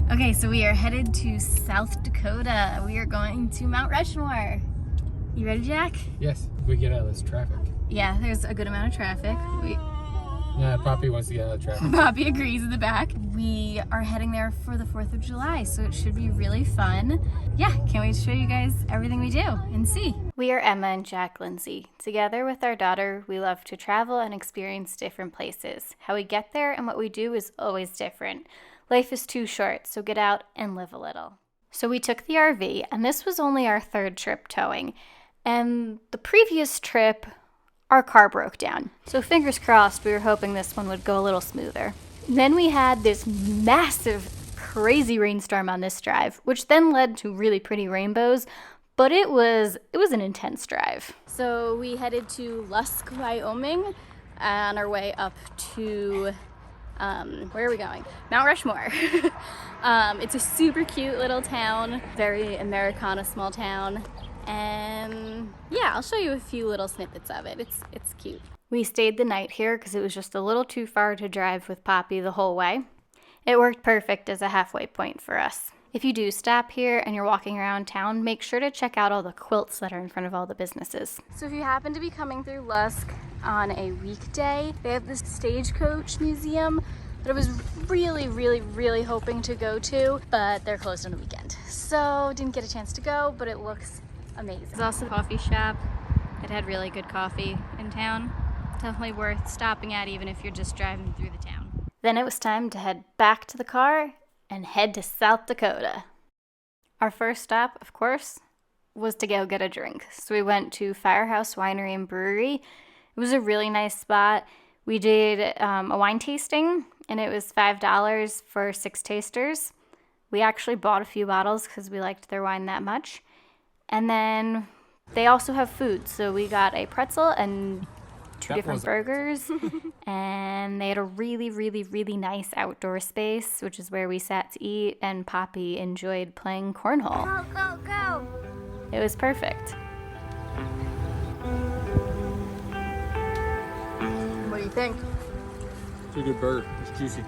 Okay, so we are headed to South Dakota. We are going to Mount Rushmore. You ready, Jack? Yes, we get out of this traffic. Yeah, there's a good amount of traffic. Yeah, Poppy wants to get out of traffic. Poppy agrees in the back. We are heading there for the 4th of July, so it should be really fun. Yeah, can't wait to show you guys everything we do and see. We are Emma and Jack Lindsay. Together with our daughter, we love to travel and experience different places. How we get there and what we do is always different. Life is too short, so get out and live a little. So we took the RV, and this was only our 3rd trip towing. And the previous trip, our car broke down. So fingers crossed, we were hoping this one would go a little smoother. Then we had this massive, crazy rainstorm on this drive, which then led to really pretty rainbows, but it was an intense drive. So we headed to Lusk, Wyoming on our way up to, where are we going? Mount Rushmore. It's a super cute little town, very Americana small town. And yeah, I'll show you a few little snippets of it. It's cute. We stayed the night here because it was just a little too far to drive with Poppy the whole way. It worked perfect as a halfway point for us. If you do stop here and you're walking around town, make sure to check out all the quilts that are in front of all the businesses. So if you happen to be coming through Lusk on a weekday, they have this stagecoach museum that I was really hoping to go to, but they're closed on the weekend. So didn't get a chance to go, but it looks amazing. There's also a coffee shop that had really good coffee in town. Definitely worth stopping at even if you're just driving through the town. Then it was time to head back to the car and head to South Dakota. Our first stop, of course, was to go get a drink. So we went to Firehouse Winery and Brewery. It was a really nice spot. We did a wine tasting, and it was $5 for 6 tasters. We actually bought a few bottles because we liked their wine that much. And then they also have food, so we got a pretzel and 2 different burgers. And they had a really nice outdoor space, which is where we sat to eat, and Poppy enjoyed playing cornhole. Go! It was perfect. What do you think? It's a good burger. It's juicy.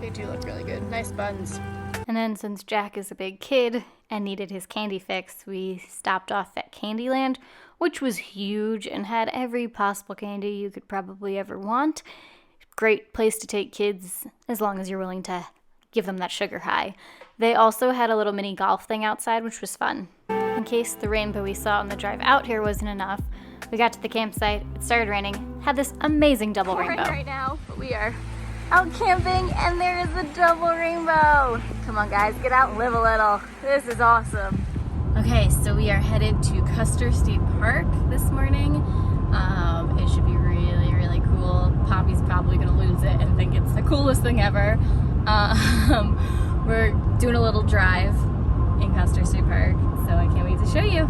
They do look really good. Nice buns. And then since Jack is a big kid and needed his candy fix, we stopped off at Candyland, which was huge and had every possible candy you could probably ever want. Great place to take kids as long as you're willing to give them that sugar high. They also had a little mini golf thing outside, which was fun. In case the rainbow we saw on the drive out here wasn't enough, we got to the campsite, it started raining, had this amazing double rainbow. Right now, but we are out camping and there is a double rainbow. Come on guys, get out and live a little. This is awesome. Okay, so we are headed to Custer State Park this morning. It should be really cool. Poppy's probably gonna lose it and think it's the coolest thing ever. We're doing a little drive in Custer State Park, so I can't wait to show you.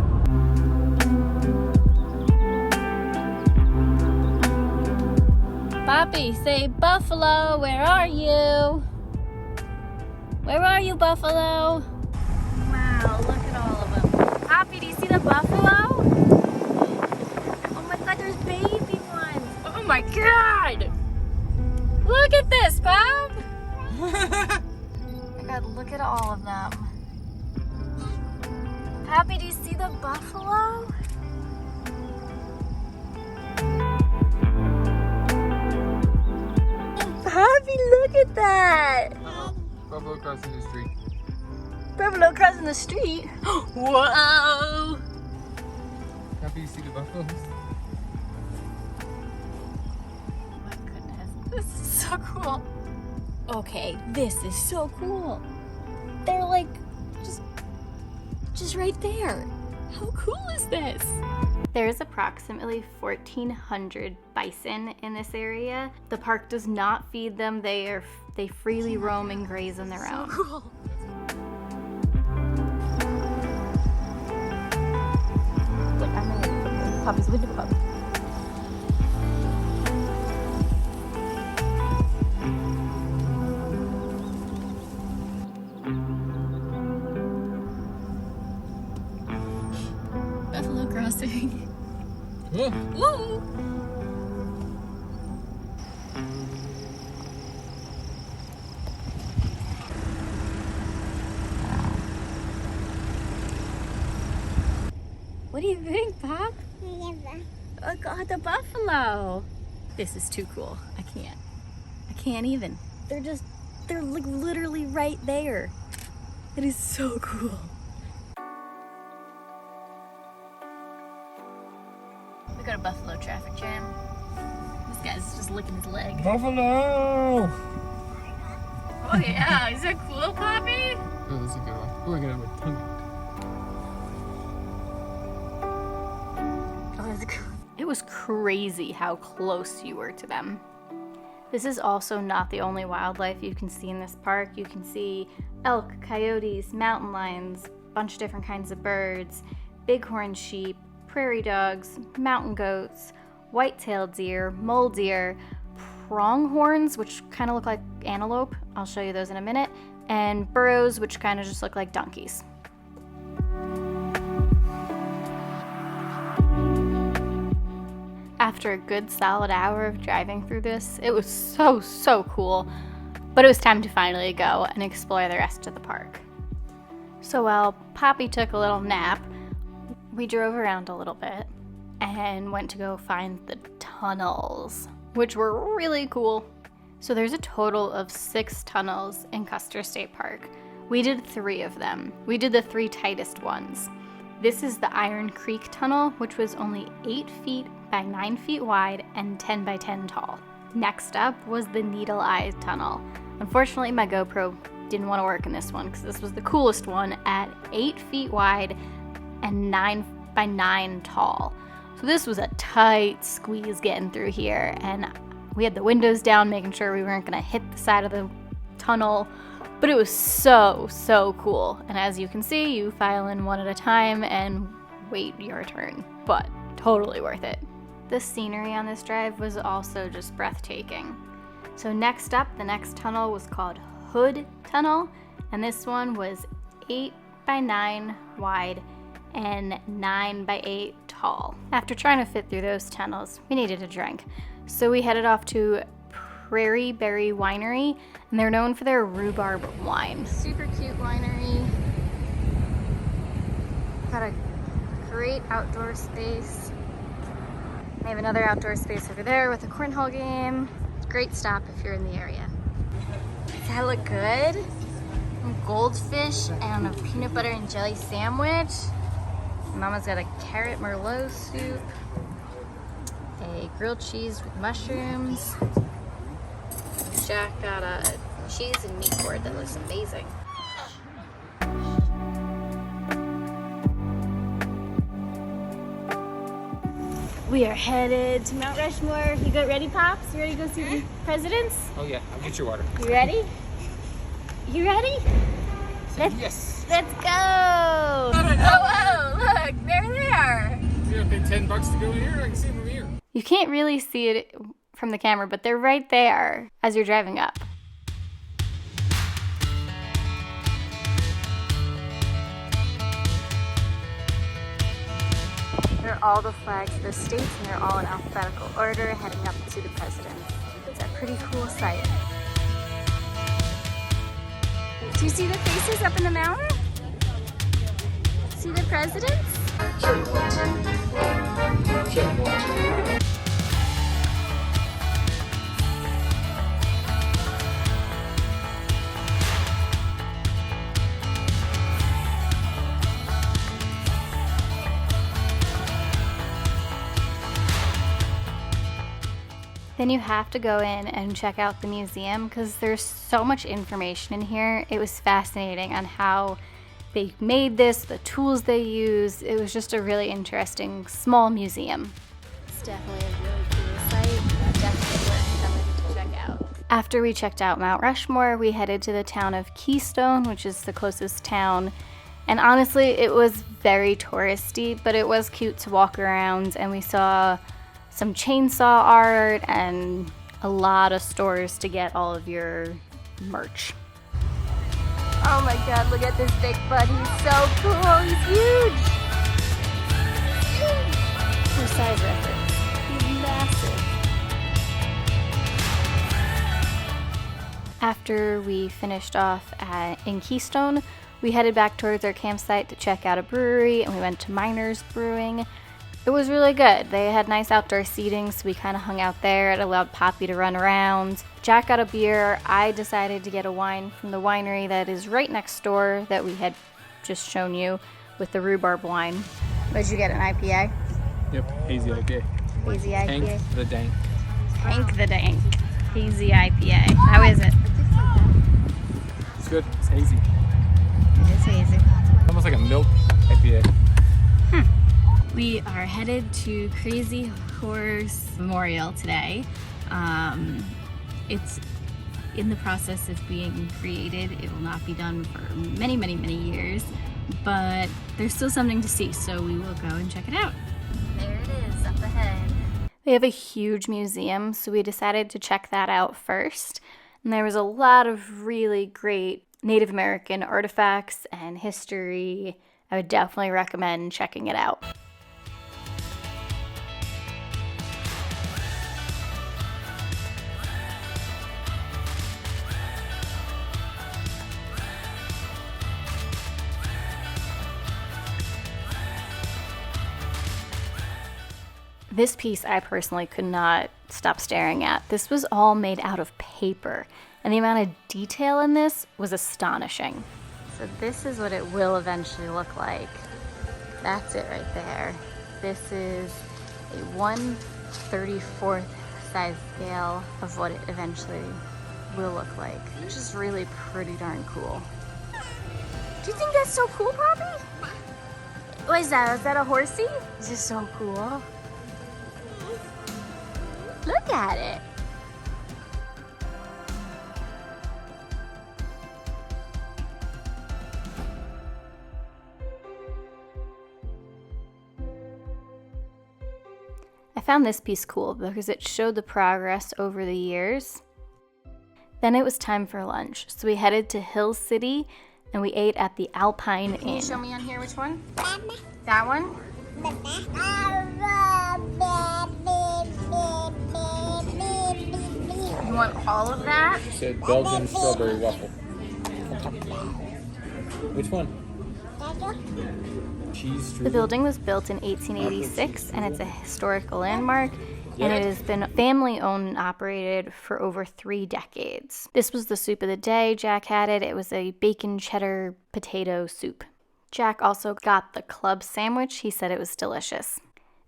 Poppy, say buffalo, where are you? Where are you, buffalo? Wow, look at all of them. Poppy, do you see the buffalo? Oh my god, there's baby ones. Oh my god! Look at this, Pop! Oh my god, look at all of them. Poppy, do you see the buffalo? Poppy, look at that! Buffalo crossing the street. Buffalo crossing the street? Whoa! Happy to see the buffaloes? Oh my goodness, this is so cool. Okay, this is so cool. They're like, just right there. How cool is this? There's approximately 1,400 bison in this area. The park does not feed them. They freely roam and graze on their own. So cool. Wait, I'm gonna put Poppy's window up. Buffalo crossing. Whoa. Woo! What do you think, Pop? Oh God, the buffalo. This is too cool. I can't even. They're like literally right there. It is so cool. We got a buffalo traffic jam. This guy's just licking his leg. Buffalo! Oh yeah, is that cool, Poppy? Oh, that's a good one. Oh, I got it with tongue. Oh, that's cool. It was crazy how close you were to them. This is also not the only wildlife you can see in this park. You can see elk, coyotes, mountain lions, a bunch of different kinds of birds, bighorn sheep, prairie dogs, mountain goats, white-tailed deer, mole deer, pronghorns, which kind of look like antelope. I'll show you those in a minute, and burros, which kind of just look like donkeys. After a good solid hour of driving through this, it was so cool, but it was time to finally go and explore the rest of the park. So while Poppy took a little nap, we drove around a little bit and went to go find the tunnels, which were really cool. So there's a total of 6 tunnels in Custer State Park. We did 3 of them. We did the 3 tightest ones. This is the Iron Creek Tunnel, which was only 8 feet by 9 feet wide and 10 by 10 tall. Next up was the Needle Eye Tunnel. Unfortunately, my GoPro didn't want to work in this one because this was the coolest one at 8 feet wide and 9 by 9 tall. So this was a tight squeeze getting through here, and we had the windows down, making sure we weren't going to hit the side of the tunnel. But it was so cool. And as you can see, you file in one at a time and wait your turn. But totally worth it. The scenery on this drive was also just breathtaking. So next up, the next tunnel was called Hood Tunnel. And this one was 8 by 9 wide and 9 by 8 tall. After trying to fit through those tunnels, we needed a drink. So we headed off to Prairie Winery, and they're known for their rhubarb wine. Super cute winery. Got a great outdoor space. They have another outdoor space over there with a cornhole game. Great stop if you're in the area. Does that look good? Some goldfish and a peanut butter and jelly sandwich. Mama's got a carrot merlot soup. A grilled cheese with mushrooms. Jack got a cheese and meat board that looks amazing. We are headed to Mount Rushmore. You got ready, Pops? You ready to go see the presidents? Oh yeah, I'll get your water. You ready? You ready? Yes. Let's go! Oh, look, there they are. Is it okay, $10 to go in here? I can see them here. You can't really see it from the camera, but they're right there as you're driving up. They're all the flags of the states, and they're all in alphabetical order heading up to the president. It's a pretty cool sight. Do you see the faces up in the mountain? See the presidents? Then you have to go in and check out the museum because there's so much information in here. It was fascinating on how they made this, the tools they used. It was just a really interesting small museum. It's definitely a really cool site. Definitely worth coming to check out. After we checked out Mount Rushmore, we headed to the town of Keystone, which is the closest town. And honestly, it was very touristy, but it was cute to walk around, and we saw some chainsaw art and a lot of stores to get all of your merch. Oh my god, look at this big bud. He's so cool. He's huge. For size reference, he's massive. After we finished off in Keystone, We headed back towards our campsite to check out a brewery, and we went to Miner's Brewing. It was really good. They had nice outdoor seating, so we kind of hung out there. It allowed Poppy to run around. Jack got a beer. I decided to get a wine from the winery that is right next door that we had just shown you with the rhubarb wine. What did you get, an IPA? Yep, hazy IPA. Hazy IPA. Hank the Dank. Hank the Dank. Hazy IPA. How is it? It's good. It's hazy. It is hazy. Almost like a milk IPA. We are headed to Crazy Horse Memorial today. It's in the process of being created. It will not be done for many, many, many years, but there's still something to see, so we will go and check it out. There it is, up ahead. They have a huge museum, so we decided to check that out first. And there was a lot of really great Native American artifacts and history. I would definitely recommend checking it out. This piece I personally could not stop staring at. This was all made out of paper, and the amount of detail in this was astonishing. So this is what it will eventually look like. That's it right there. This is a 1/34 size scale of what it eventually will look like, which is really pretty darn cool. Do you think that's so cool, Poppy? What is that? Is that a horsey? This is so cool. Look at it. I found this piece cool because it showed the progress over the years. Then it was time for lunch, so we headed to Hill City and we ate at the Alpine Inn. Can you show me on here which one? That one? You want all of that? She said Belgian strawberry waffle. Which one? Cheese streusel. The building was built in 1886 and it's a historical landmark, and it has been family owned and operated for over 3 decades. This was the soup of the day. Jack had it. It was a bacon cheddar potato soup. Jack also got the club sandwich. He said it was delicious.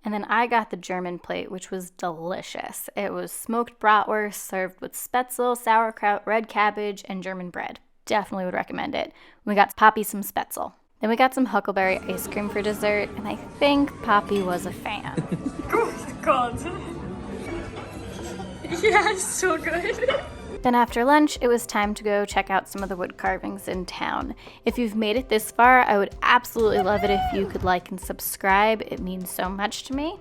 And then I got the German plate, which was delicious. It was smoked bratwurst served with spätzle, sauerkraut, red cabbage, and German bread. Definitely would recommend it. We got Poppy some spätzle. Then we got some huckleberry ice cream for dessert, and I think Poppy was a fan. Oh God. Yeah, it's so good. Then after lunch, it was time to go check out some of the wood carvings in town. If you've made it this far, I would absolutely love it if you could like and subscribe. It means so much to me.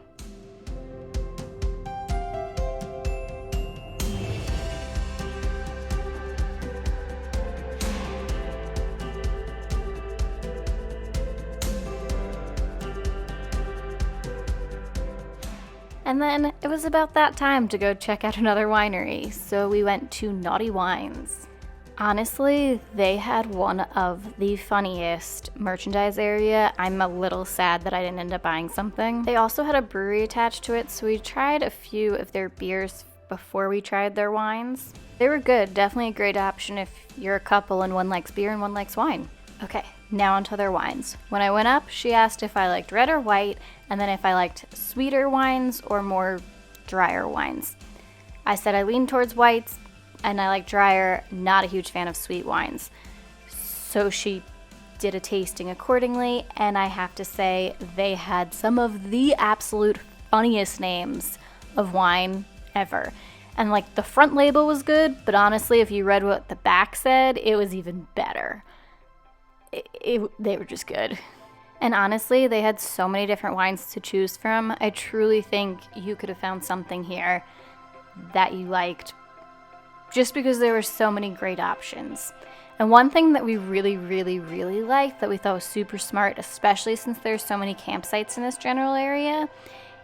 And then it was about that time to go check out another winery, so we went to Naughti Wines. Honestly, they had one of the funniest merchandise area. I'm a little sad that I didn't end up buying something. They also had a brewery attached to it, so we tried a few of their beers before we tried their wines. They were good, definitely a great option if you're a couple and one likes beer and one likes wine. Okay, now onto their wines. When I went up, she asked if I liked red or white, and then if I liked sweeter wines or more drier wines. I said I lean towards whites, and I like drier, not a huge fan of sweet wines. So she did a tasting accordingly, and I have to say they had some of the absolute funniest names of wine ever. And like the front label was good, but honestly, if you read what the back said, it was even better. They were just good. And honestly, they had so many different wines to choose from. I truly think you could have found something here that you liked just because there were so many great options. And one thing that we really liked that we thought was super smart, especially since there's so many campsites in this general area,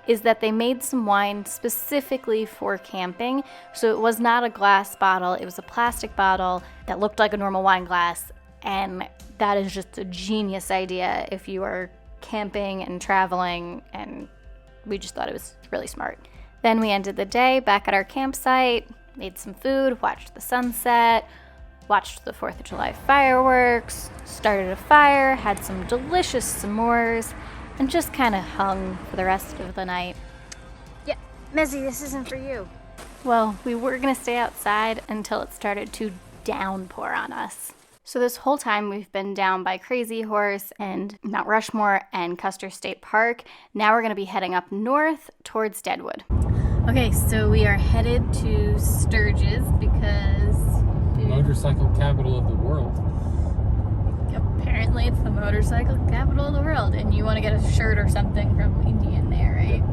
is that they made some wine specifically for camping. So it was not a glass bottle, it was a plastic bottle that looked like a normal wine glass, And that is just a genius idea if you are camping and traveling, and we just thought it was really smart. Then we ended the day back at our campsite, made some food, watched the sunset, watched the 4th of July fireworks, started a fire, had some delicious s'mores, and just kind of hung for the rest of the night. Yeah, Mezzy, this isn't for you. Well, we were going to stay outside until it started to downpour on us. So this whole time we've been down by Crazy Horse and Mount Rushmore and Custer State Park. Now we're going to be heading up north towards Deadwood. Okay, so we are headed to Sturgis because... Motorcycle capital of the world. Apparently it's the motorcycle capital of the world, and you want to get a shirt or something from Indian there, right?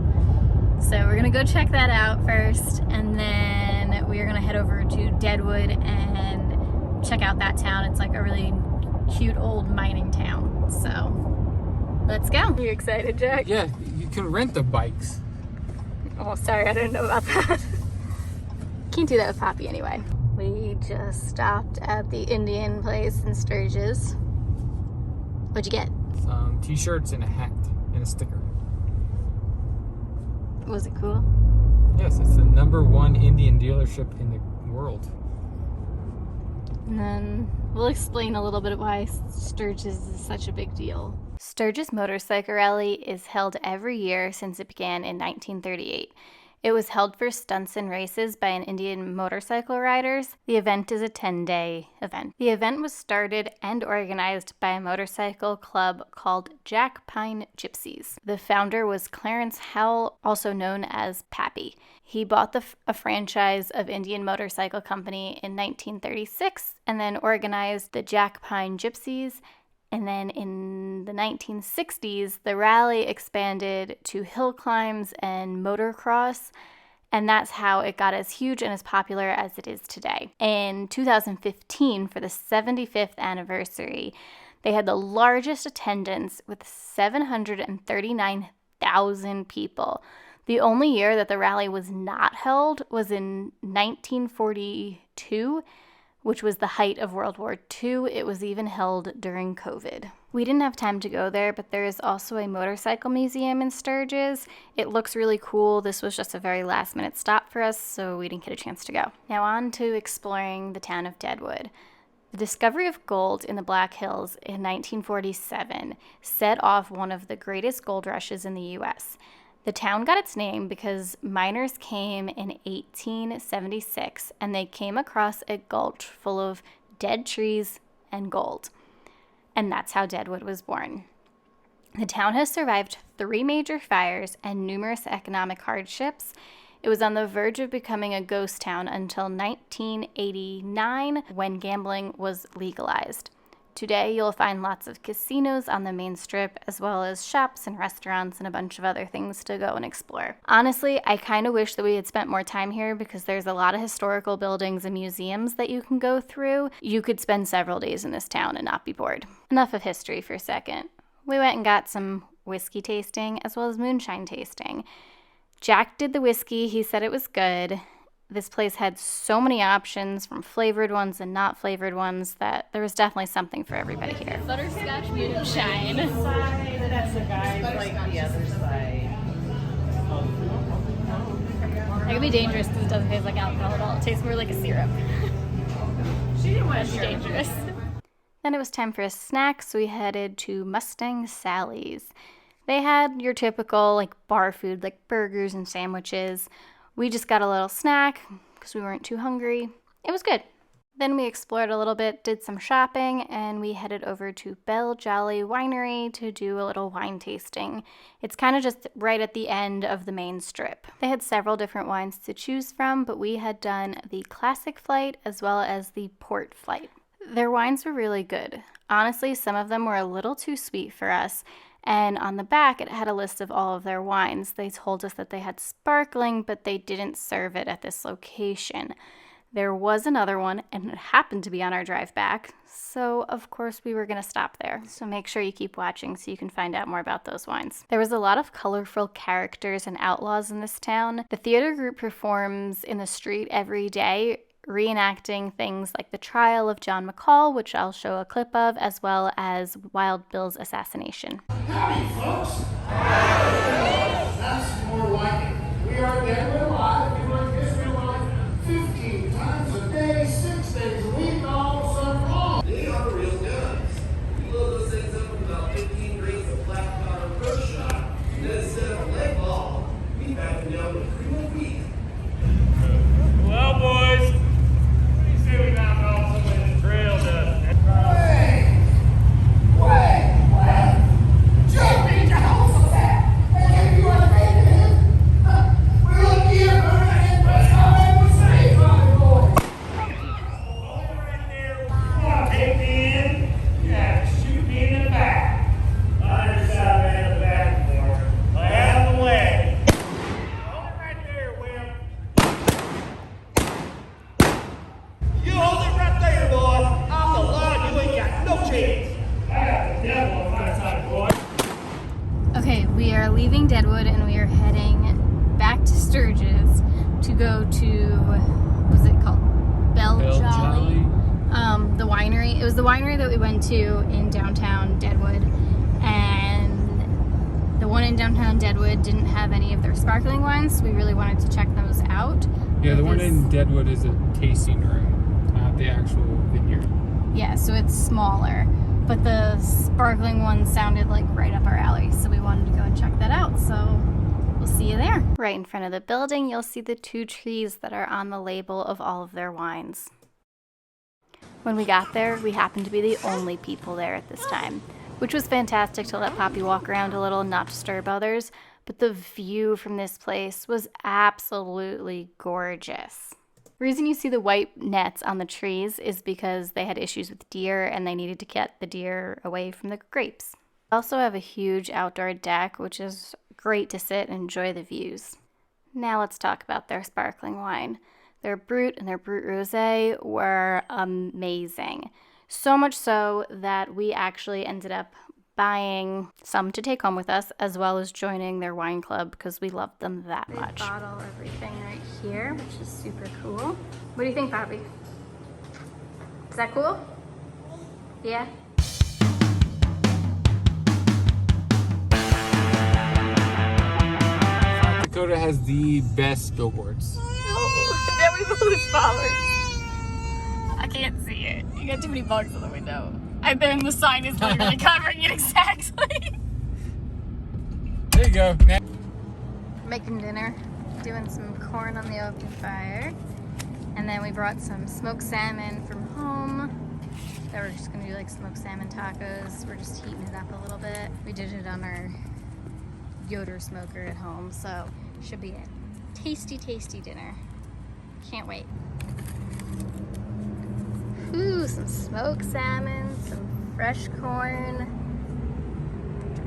So we're going to go check that out first, and then we are going to head over to Deadwood and check out that town. It's like a really cute old mining town. So let's go. Are you excited, Jack? Yeah, you can rent the bikes. Oh, sorry, I didn't know about that. Can't do that with Poppy anyway. We just stopped at the Indian place in Sturgis. What'd you get? Some t-shirts and a hat and a sticker. Was it cool? Yes, it's the #1 Indian dealership in the world. And then we'll explain a little bit of why Sturgis is such a big deal. Sturgis Motorcycle Rally is held every year since it began in 1938. It was held for stunts and races by an Indian motorcycle riders. The event is a 10-day event. The event was started and organized by a motorcycle club called Jack Pine Gypsies. The founder was Clarence Howell, also known as Pappy. He bought a franchise of Indian Motorcycle Company in 1936 and then organized the Jack Pine Gypsies. And then in the 1960s, the rally expanded to hill climbs and motocross, and that's how it got as huge and as popular as it is today. In 2015, for the 75th anniversary, they had the largest attendance with 739,000 people. The only year that the rally was not held was in 1942, which was the height of World War II. It was even held during COVID. We didn't have time to go there, but there is also a motorcycle museum in Sturgis. It looks really cool. This was just a very last-minute stop for us, so we didn't get a chance to go. Now on to exploring the town of Deadwood. The discovery of gold in the Black Hills in 1947 set off one of the greatest gold rushes in the U.S. The town got its name because miners came in 1876 and they came across a gulch full of dead trees and gold. And that's how Deadwood was born. The town has survived 3 major fires and numerous economic hardships. It was on the verge of becoming a ghost town until 1989 when gambling was legalized. Today, you'll find lots of casinos on the main strip, as well as shops and restaurants and a bunch of other things to go and explore. Honestly, I kind of wish that we had spent more time here because there's a lot of historical buildings and museums that you can go through. You could spend several days in this town and not be bored. Enough of history for a second. We went and got some whiskey tasting as well as moonshine tasting. Jack did the whiskey. He said it was good. This place had so many options, from flavored ones and not flavored ones, that there was definitely something for everybody here. Butterscotch moonshine. That's the guy like the other side. That could be dangerous because it doesn't taste like alcohol at all. It tastes more like a syrup. She didn't want That's dangerous. Then it was time for a snack, so we headed to Mustang Sally's. They had your typical bar food, like burgers and sandwiches. We just got a little snack because we weren't too hungry. It was good. Then we explored a little bit, did some shopping, and we headed over to Belle Joli Winery to do a little wine tasting. It's kind of just right at the end of the main strip. They had several different wines to choose from, but we had done the classic flight as well as the port flight. Their wines were really good. Honestly, some of them were a little too sweet for us. And on the back, it had a list of all of their wines. They told us that they had sparkling, but they didn't serve it at this location. There was another one, and it happened to be on our drive back. So, of course, we were going to stop there. So make sure you keep watching so you can find out more about those wines. There was a lot of colorful characters and outlaws in this town. The theater group performs in the street every day. reenacting things like the trial of John McCall, which I'll show a clip of, as well as Wild Bill's assassination. Howdy, folks. That's more like it. We are Deadwood Live, doing history live 15 times a day, 6 days a week, all summer long. They are real guns. You load those things up with about 15 grains of black powder per shot, and then set up a lead ball. We back them down with cream of wheat. Well, boys, we say we knock off some of the trail dust. Wait! Just need to hold for that. And if you are making it, we're looking here for an impress how they will say, my boy. Hold it right there. You want to take me in? You have to shoot me in the back. Underside man in the back door. Lay out of the way. Hold it right there, Will. You hold it right there, boy. I'm the law, you ain't got no chance. I got the devil on my side, boy. Okay, we are leaving Deadwood and we are heading back to Sturgis to go to, what was it called? Belle Joli. The winery. It was the winery that we went to in downtown Deadwood, and the one in downtown Deadwood didn't have any of their sparkling wines, so we really wanted to check those out. Yeah, the one in Deadwood is a tasting room, not the actual vineyard. Yeah, so it's smaller, but the sparkling one sounded like right up our alley, so we wanted to go and check that out. So we'll see you there. Right in front of the building, you'll see the 2 trees that are on the label of all of their wines. When we got there, we happened to be the only people there at this time, which was fantastic to let Poppy walk around a little, not disturb others, but the view from this place was absolutely gorgeous. The reason you see the white nets on the trees is because they had issues with deer and they needed to get the deer away from the grapes. They also have a huge outdoor deck, which is great to sit and enjoy the views. Now let's talk about their sparkling wine. Their Brut and their Brut Rosé were amazing. So much so that we actually ended up buying some to take home with us, as well as joining their wine club because we loved them that much. They bottle everything right here, which is super cool. What do you think, Poppy? Is that cool? Yeah? Dakota has the best billboards. Then we lose followers. I can't see it. You got too many bugs on the window. And then the sign is literally covering it exactly. There you go. Making dinner, doing some corn on the open fire. And then we brought some smoked salmon from home. That we're just gonna do like smoked salmon tacos. We're just heating it up a little bit. We did it on our Yoder smoker at home, so should be a tasty, tasty dinner. Can't wait. Ooh, some smoked salmon, some fresh corn,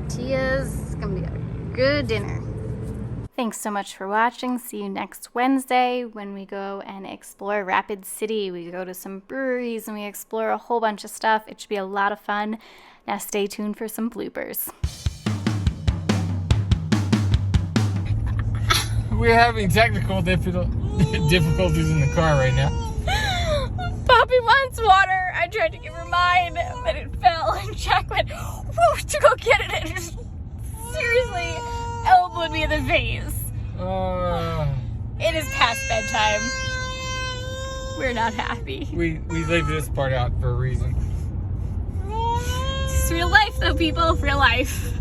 tortillas. It's gonna be a good dinner. Thanks so much for watching. See you next Wednesday when we go and explore Rapid City. We go to some breweries and we explore a whole bunch of stuff. It should be a lot of fun. Now stay tuned for some bloopers. We're having technical difficulties in the car right now. Poppy wants water. I tried to give her mine, but it fell, and Jack went whoosh to go get it and just seriously elbowed me in the face. It is past bedtime. We're not happy. We leave this part out for a reason. It's real life though, people. Real life.